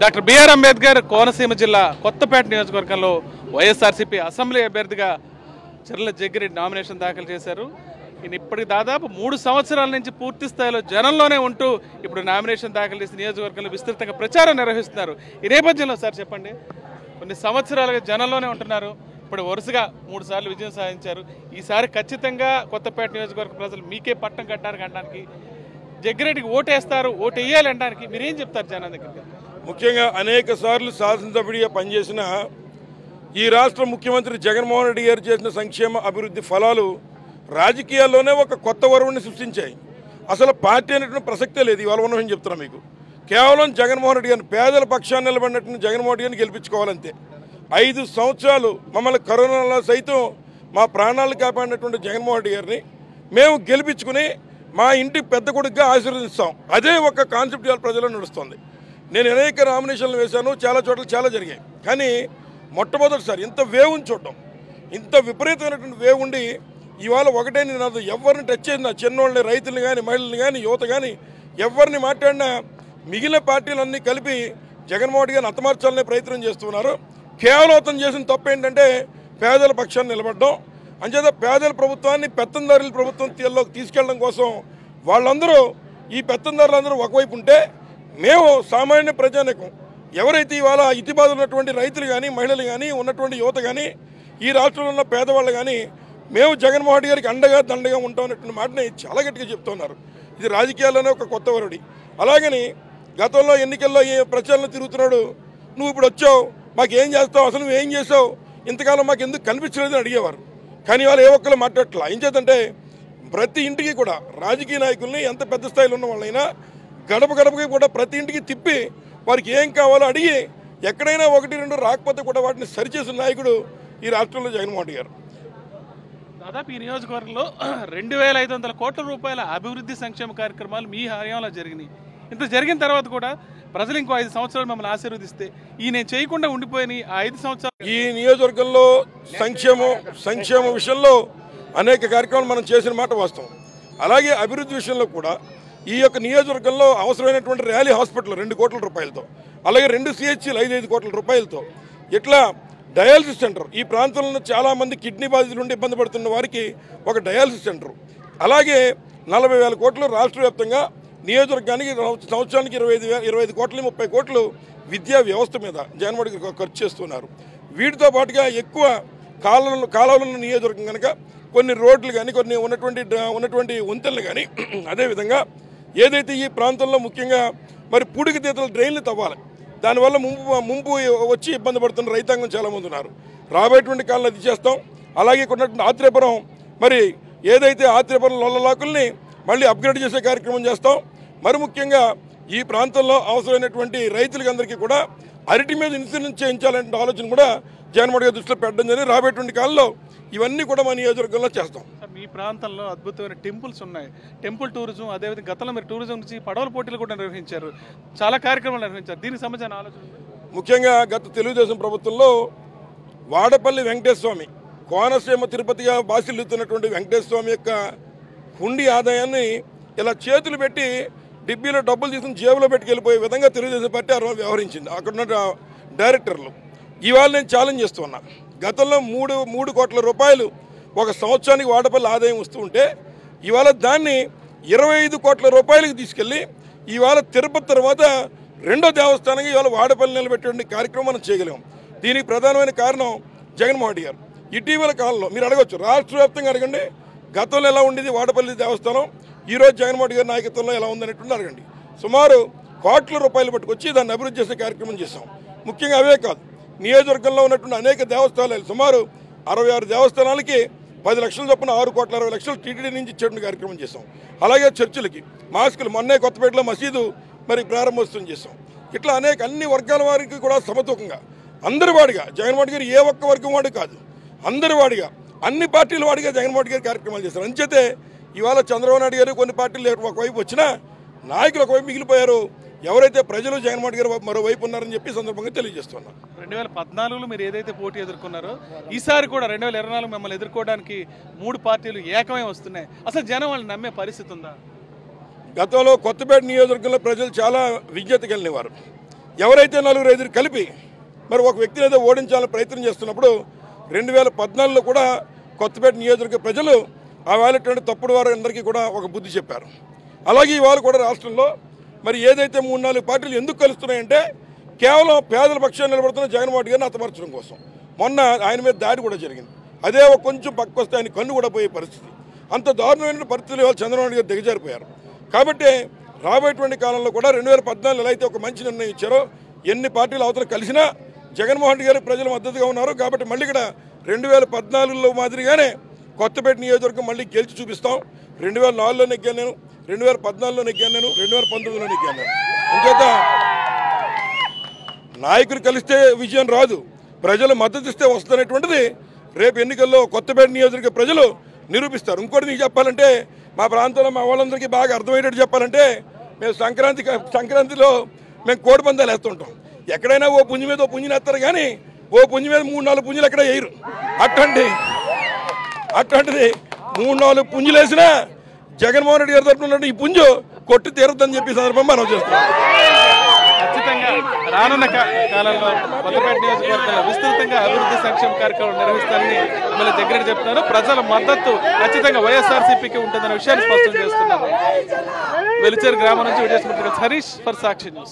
Doctor BR Ambedkar Konaseema జిల్లా కొత్తపేట నియోజకవర్గంలో YSRCP assembly అభ్యర్థిగా చెర్ల జగ్గిరెడ్డి నామినేషన్ దాఖలు చేశారు. ఈయన ఇప్పటికి దాదాపు 3 సంవత్సరాల నుంచి పూర్తి స్థాయిలో జనంలోనే ఉంటూ ఇప్పుడు నామినేషన్ దాఖలు చేసి నియోజకవర్గంలో విస్తృతంగా ప్రచారం నిర్వహిస్తున్నారు. ఈ నేపథ్యంలో సార్ చెప్పండి, కొన్ని సంవత్సరాలుగా జనంలోనే ఉంటున్నారు, ఇప్పుడు వరుసగా 3 సార్లు విజయం సాధించారు. ఈసారి ఖచ్చితంగా కొత్తపేట నియోజకవర్గ ప్రజలు మీకే పట్టం కట్టారు అనడానికి, జగ్గిరెడ్డికి ఓటేస్తారు, ఓటు వేయాలి అనడానికి మీరేం చెప్తారు జనం దగ్గరికి? ముఖ్యంగా అనేక సార్లు శాసనసభ్యుడిగా పనిచేసిన ఈ రాష్ట్ర ముఖ్యమంత్రి జగన్మోహన్ రెడ్డి గారు చేసిన సంక్షేమ అభివృద్ధి ఫలాలు రాజకీయాల్లోనే ఒక కొత్త వరువుని సృష్టించాయి. అసలు పార్టీ అనేటువంటి ప్రసక్తే లేదు. ఇవాళ ఉన్న చెప్తున్నా మీకు, కేవలం జగన్మోహన్ రెడ్డి గారిని, పేదల పక్షాన్ని నిలబడినట్టు జగన్మోహన్ రెడ్డి గారిని గెలిపించుకోవాలంతే. 5 సంవత్సరాలు మమ్మల్ని కరోనాలో సైతం మా ప్రాణాలు కాపాడినటువంటి జగన్మోహన్ రెడ్డి గారిని మేము గెలిపించుకుని మా ఇంటి పెద్ద కొడుకుగా ఆశీర్వదిస్తాం. అదే ఒక కాన్సెప్ట్ ఇవాళ ప్రజల్లో నడుస్తుంది. నేను అనేక నామినేషన్లు వేశాను, చాలా చోట్ల చాలా జరిగాయి. కానీ మొట్టమొదటిసారి ఇంత వేవుని చూడడం, ఇంత విపరీతమైనటువంటి వేవ్ ఉండి ఇవాళ ఒకటే నేను ఎవరిని టచ్ చేసిన చిన్నోళ్ళని, రైతుల్ని కానీ, మహిళల్ని కానీ, యువత కానీ ఎవరిని మాట్లాడినా మిగిలిన పార్టీలన్నీ కలిపి జగన్మోహన్ రెడ్డి గారిని హతమార్చాలనే ప్రయత్నం చేస్తున్నారు. కేవలం అతను చేసిన తప్పు ఏంటంటే పేదల పక్షాన్ని నిలబడడం. అంచేత పేదల ప్రభుత్వాన్ని పెత్తందారుల ప్రభుత్వం తీరులోకి తీసుకెళ్లడం కోసం వాళ్ళందరూ, ఈ పెత్తందారులందరూ ఒకవైపు ఉంటే, మేము సామాన్య ప్రజానికం ఎవరైతే ఇవాళ ఇతిబాధలు ఉన్నటువంటి రైతులు కానీ, మహిళలు కానీ, ఉన్నటువంటి యువత కానీ, ఈ రాష్ట్రంలో ఉన్న పేదవాళ్ళు కానీ మేము జగన్మోహన్ రెడ్డి గారికి అండగా దండగా ఉంటామన్నటువంటి మాటని చాలా గట్టిగా చెప్తున్నారు. ఇది రాజకీయాల్లోనే ఒక కొత్త వరుడి. అలాగని గతంలో ఎన్నికల్లో ఏ ప్రచారంలో తిరుగుతున్నాడు, నువ్వు ఇప్పుడు వచ్చావు మాకేం చేస్తావు, అసలు నువ్వేం చేసావు, ఇంతకాలం మాకు ఎందుకు కనిపించలేదని అడిగేవారు. కానీ వాళ్ళు ఏ ఒక్కరు మాట్లాడట్లా. ఏం చేద్దంటే ప్రతి ఇంటికి కూడా రాజకీయ నాయకుల్ని, ఎంత పెద్ద స్థాయిలో ఉన్న వాళ్ళైనా గడప గడపకి కూడా ప్రతి ఇంటికి తిప్పి వారికి ఏం కావాలో అడిగి ఎక్కడైనా 1-2 రాకపోతే కూడా వాటిని సరిచేసిన నాయకుడు ఈ రాష్ట్రంలో జగన్మోహన్ రెడ్డి గారు. దాదాపు ఈ నియోజకవర్గంలో 2500 కోట్ల రూపాయల అభివృద్ధి సంక్షేమ కార్యక్రమాలు మీ హయాంలో జరిగినాయి. ఇంత జరిగిన తర్వాత కూడా ప్రజలు ఇంకో 5 సంవత్సరాలు మమ్మల్ని ఆశీర్వదిస్తే ఈ నేను చేయకుండా ఉండిపోయిన ఆ 5 సంవత్సరాలు ఈ నియోజకవర్గంలో సంక్షేమ విషయంలో అనేక కార్యక్రమాలు మనం చేసిన మాట వాస్తవం. అలాగే అభివృద్ధి విషయంలో కూడా ఈ యొక్క నియోజకవర్గంలో అవసరమైనటువంటి ర్యాలీ హాస్పిటల్ 2 కోట్ల రూపాయలతో, అలాగే 2 CHCలు 5 కోట్ల రూపాయలతో, ఇట్లా డయాలసిస్ సెంటర్, ఈ ప్రాంతంలో చాలామంది కిడ్నీ బాధితుల నుండి ఇబ్బంది పడుతున్న వారికి ఒక డయాలసిస్ సెంటర్, అలాగే 40,000 కోట్లు రాష్ట్ర వ్యాప్తంగా నియోజకవర్గానికి సంవత్సరానికి 25 కోట్లు 30 కోట్లు విద్యా వ్యవస్థ మీద జగన్మోహన్ రెడ్డి గారు ఖర్చు చేస్తున్నారు. వీటితో పాటుగా ఎక్కువ కాలువలు ఉన్న నియోజకవర్గం కనుక కొన్ని రోడ్లు కానీ, కొన్ని ఉన్నటువంటి వంతెనలు కానీ, అదేవిధంగా ఏదైతే ఈ ప్రాంతంలో ముఖ్యంగా మరి పూడికి తీతల డ్రైన్లు తవ్వాలి, దానివల్ల ముంపు వచ్చి ఇబ్బంది పడుతున్న రైతాంగం చాలామంది ఉన్నారు. రాబోయేటువంటి కాలంలో అది చేస్తాం. అలాగే కొన్నటువంటి ఆత్రేయపురం, మరి ఏదైతే ఆత్రేయపురం లొల్లలాకుల్ని మళ్ళీ అప్గ్రేడ్ చేసే కార్యక్రమం చేస్తాం. మరి ముఖ్యంగా ఈ ప్రాంతంలో అవసరమైనటువంటి రైతులందరికీ కూడా అరటి మీద ఇన్సూరెన్స్ చేయించాలనే ఆలోచన కూడా జగన్మోహన్ గారి దృష్టిలో పెట్టడం జరిగింది. రాబోయేటువంటి కాలంలో ఇవన్నీ కూడా మన నియోజకవర్గంలో చేస్తాం. మీ ప్రాంతంలో అద్భుతమైన టెంపుల్స్ ఉన్నాయి, టెంపుల్ టూరిజం, అదేవిధంగా గతంలో మీరు టూరిజం నుంచి పడవల పోటీలు కూడా నిర్వహించారు, చాలా కార్యక్రమాలు నిర్వహించారు. దీనికి సంబంధించిన ఆలోచన ముఖ్యంగా గత తెలుగుదేశం ప్రభుత్వంలో వాడపల్లి వెంకటేశ్వర స్వామి, కోనసీమ తిరుపతిగా బాసిల్లుతున్నటువంటి వెంకటేశ్వర స్వామి యొక్క హుండీ ఆదాయాన్ని ఇలా చేతులు పెట్టి డిబ్బీలో డబ్బులు తీసుకుని జేబులో పెట్టుకెళ్ళిపోయే విధంగా తెలుగుదేశం పార్టీ ఆ రోజు వ్యవహరించింది. అక్కడున్న డైరెక్టర్లు ఇవాళ నేను ఛాలెంజ్ చేస్తున్నా. గతంలో 3 కోట్ల రూపాయలు ఒక సంవత్సరానికి వాడపల్లి ఆదాయం వస్తూ ఉంటే ఇవాళ దాన్ని 25 కోట్ల రూపాయలకి తీసుకెళ్ళి ఇవాళ తిరుపతి తర్వాత 2వ దేవస్థానంగా ఇవాళ వాడపల్లి నిలబెట్టే కార్యక్రమం మనం చేయగలిగాం. దీనికి ప్రధానమైన కారణం జగన్మోహన్ రెడ్డి గారు. ఇటీవల కాలంలో మీరు అడగచ్చు, రాష్ట్ర వ్యాప్తంగా అడగండి, గతంలో ఎలా ఉండేది వాడపల్లి దేవస్థానం, ఈరోజు జగన్మోహన్ రెడ్డి గారి నాయకత్వంలో ఎలా ఉందనేటువంటి అడగండి. సుమారు కోట్ల రూపాయలు పట్టుకొచ్చి దాన్ని అభివృద్ధి చేసే కార్యక్రమం చేశాం. ముఖ్యంగా అవే కాదు, నియోజకవర్గంలో ఉన్నటువంటి అనేక దేవస్థానాలు, సుమారు 66 దేవస్థానాలకి 10 లక్షల చొప్పున 6,60,00,000 టీటీడీ నుంచి ఇచ్చేటువంటి కార్యక్రమం చేశాం. అలాగే చర్చిలకి మాస్కులు, మొన్నే కొత్తపేటలో మసీదు మరి ప్రారంభోత్సవం చేశాం. ఇట్లా అన్ని వర్గాల వారికి కూడా సమతూకంగా అందరి వాడిగా జగన్మోహన్ గారు, ఏ ఒక్క వర్గం వాడు కాదు, అందరి వాడిగా, అన్ని పార్టీల వాడిగా జగన్మోహన్ గారు కార్యక్రమాలు చేశారు. అంచేతే ఇవాళ చంద్రబాబు నాయుడు గారు కొన్ని పార్టీలు ఒకవైపు వచ్చినా నాయకులు ఒకవైపు మిగిలిపోయారు. ఎవరైతే ప్రజలు జగన్మోహన్ గారు మరోవైపు ఉన్నారని చెప్పి సందర్భంగా తెలియజేస్తున్నారు. 2014లో మీరు ఏదైతే పోటీ ఎదుర్కొన్నారో ఈసారి కూడా 2024 మిమ్మల్ని ఎదుర్కోవడానికి 3 పార్టీలు ఏకమై వస్తున్నాయి. అసలు జనం వాళ్ళు నమ్మే పరిస్థితి ఉందా? గతంలో కొత్తపేట నియోజకవర్గంలో ప్రజలు చాలా విజ్ఞత కలిగినవారు. ఎవరైతే 4-5 కలిపి మరి ఒక వ్యక్తిని ఏదో ఓడించాలని ప్రయత్నం చేస్తున్నప్పుడు 2014లో కూడా కొత్తపేట నియోజకవర్గ ప్రజలు ఆ వాళ్ళటువంటి తప్పుడు వారందరికీ కూడా ఒక బుద్ధి చెప్పారు. అలాగే ఇవాళ కూడా రాష్ట్రంలో మరి ఏదైతే 3-4 పార్టీలు ఎందుకు కలుస్తున్నాయంటే కేవలం పేదల పక్షాన్ని నిలబడుతున్న జగన్మోహన్ రెడ్డి గారిని హతమార్చడం కోసం. మొన్న ఆయన మీద దాడి కూడా జరిగింది. అదే కొంచెం పక్కకు వస్తే ఆయన కన్ను కూడా పోయే పరిస్థితి. అంత దారుణమైన పరిస్థితులు ఇవాళ చంద్రబాబు నాయుడు గారు దిగజారిపోయారు. కాబట్టి రాబోయేటువంటి కాలంలో కూడా 2014 ఎలా అయితే ఒక మంచి నిర్ణయం ఇచ్చారో ఎన్ని పార్టీలు అవతల కలిసినా జగన్మోహన్ రెడ్డి గారు ప్రజలు మద్దతుగా ఉన్నారు. కాబట్టి మళ్ళీ ఇక్కడ 2014లో మాదిరిగానే కొత్తపేట నియోజకవర్గం మళ్ళీ గెలిచి చూపిస్తాం. 2004లో నెగ్గాను నేను, 2014లో నెగ్గాను నేను, 2019లో నెగ్గాను నేను. ఇంకేత నాయకులు కలిస్తే విజయం రాదు, ప్రజలు మద్దతు ఇస్తే వస్తున్నటువంటిది రేపు ఎన్నికల్లో కొత్తపేట నియోజకవర్గ ప్రజలు నిరూపిస్తారు. ఇంకోటి మీకు చెప్పాలంటే మా ప్రాంతంలో మా వాళ్ళందరికీ బాగా అర్థమయ్యేటట్టు చెప్పాలంటే మేము సంక్రాంతిలో మేము కోడి పందాలు వేస్తుంటాం. ఎక్కడైనా ఓ పుంజు మీద ఓ పుంజుని వేస్తారు కానీ ఓ పుంజు మీద 3-4 పుంజులు ఎక్కడ వేయరు. అట్లాంటిది 3-4 పుంజులు వేసినా జగన్మోహన్ రెడ్డి గారి తరఫున ఈ పుంజు కొట్టి తీరద్దని చెప్పి సందర్భం మనం చేస్తున్నాం. ఖచ్చితంగా రానున్న కాలంలో కొత్తపేట నియోజకవర్గంలో విస్తృతంగా అభివృద్ధి సంక్షేమ కార్యక్రమాలు నిర్వహిస్తారని ఎమ్మెల్యే జగ్గిరెడ్డి చెప్తున్నారు. ప్రజల మద్దతు ఖచ్చితంగా వైఎస్ఆర్సీపీకి ఉంటుందన్న విషయాన్ని స్పష్టం చేస్తున్నారు. వెలిచేరు గ్రామం నుంచి విజయసుమతి హరీష్ ఫర్ సాక్షి న్యూస్.